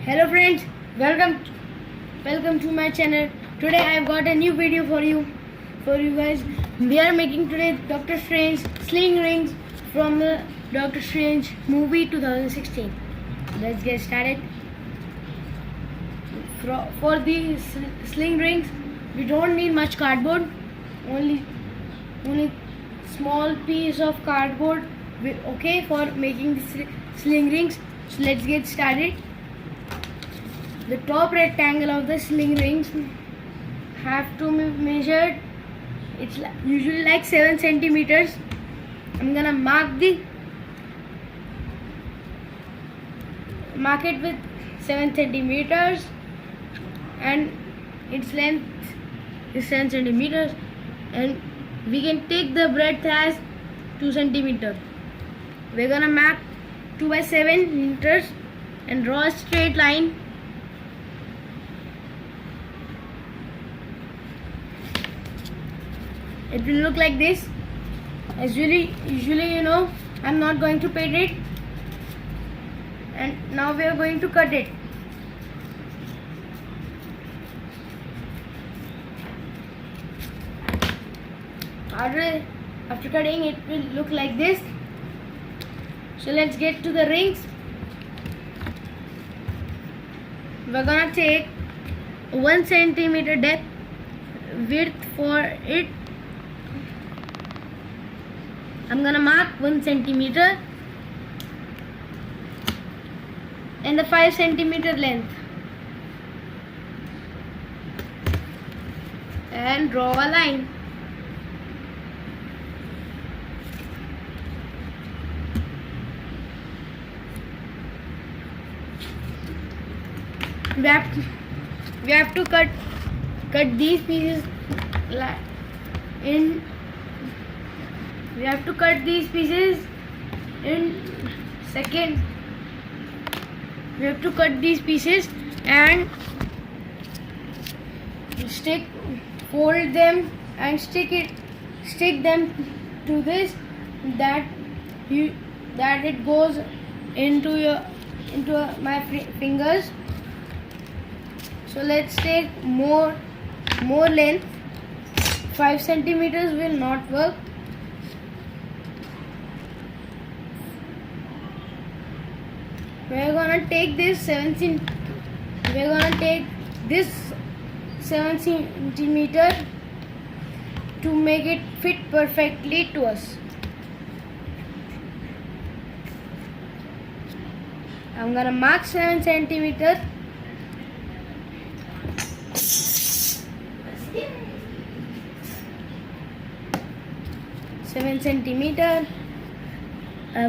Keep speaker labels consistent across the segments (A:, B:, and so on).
A: Hello friends, welcome to my channel. Today I have got a new video for you guys. We are making today Doctor Strange sling rings from the Doctor Strange movie 2016. Let's get started. For these sling rings, we don't need much cardboard. Only small piece of cardboard okay for making the sling rings. So let's get started. The top rectangle of the sling rings have to be measured. It's usually like 7 centimeters. I'm gonna mark it with 7 centimeters, and its length is 7 centimeters, and we can take the breadth as 2 centimeters. We're gonna mark 2 by 7 meters and draw a straight line. It will look like this. As usually I'm not going to paint it, and now we are going to cut it. After cutting, it will look like this. So let's get to the rings. We're gonna take 1 centimeter depth width for it. I'm gonna mark 1 centimeter and the 5 centimeter length, and draw a line. We have to cut these pieces in. We have to cut these pieces in second. We have to cut these pieces and fold them and stick them to this, that it goes into my fingers. So let's take more length. 5 centimeters will not work. We're gonna take this 7 centimeter to make it fit perfectly to us. I'm gonna mark 7 centimeter.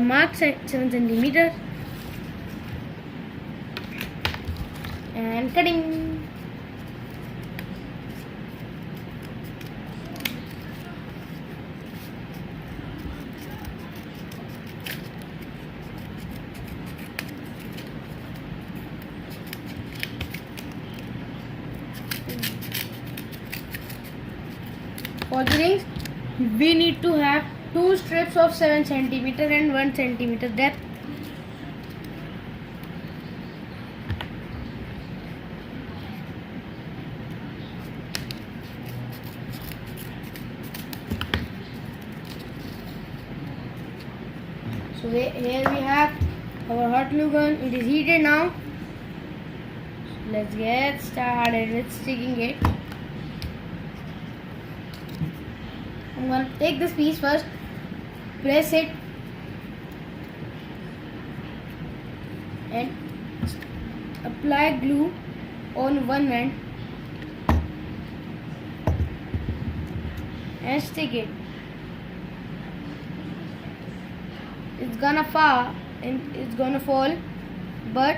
A: Mark 7 centimeter and cutting. For the rings, we need to have 2 strips of 7 centimeter and 1 centimeter depth. So here we have our hot glue gun. It is heated now. So let's get started with sticking it. I'm going to take this piece first, press it, and apply glue on one end and stick it. It's gonna fall and it's gonna fall, but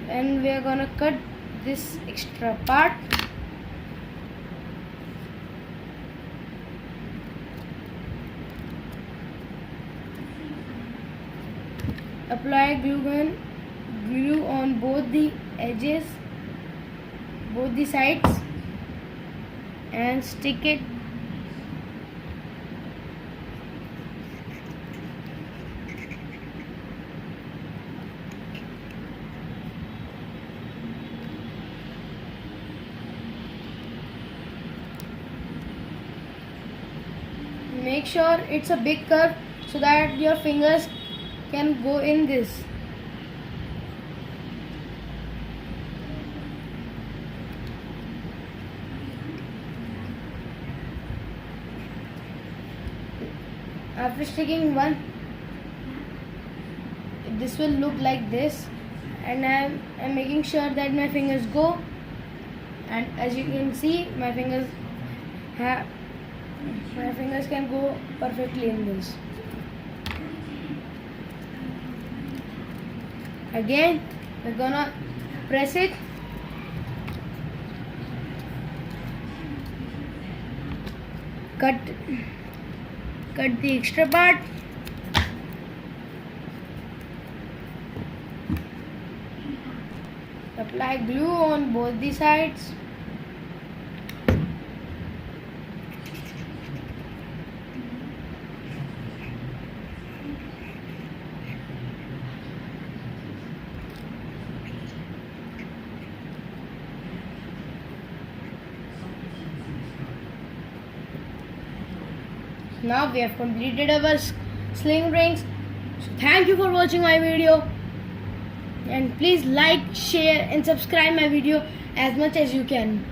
A: and we are gonna cut this extra part. Apply glue on both the edges, both the sides, and stick it make sure it's a big curve so that your fingers can go in this. After sticking one, this will look like this, and I'm making sure that my fingers go, and as you can see my fingers can go perfectly in this. Again we're gonna press it, cut the extra part, apply glue on both the sides. Now we have completed our sling rings. So thank you for watching my video, and please like, share and subscribe my video as much as you can.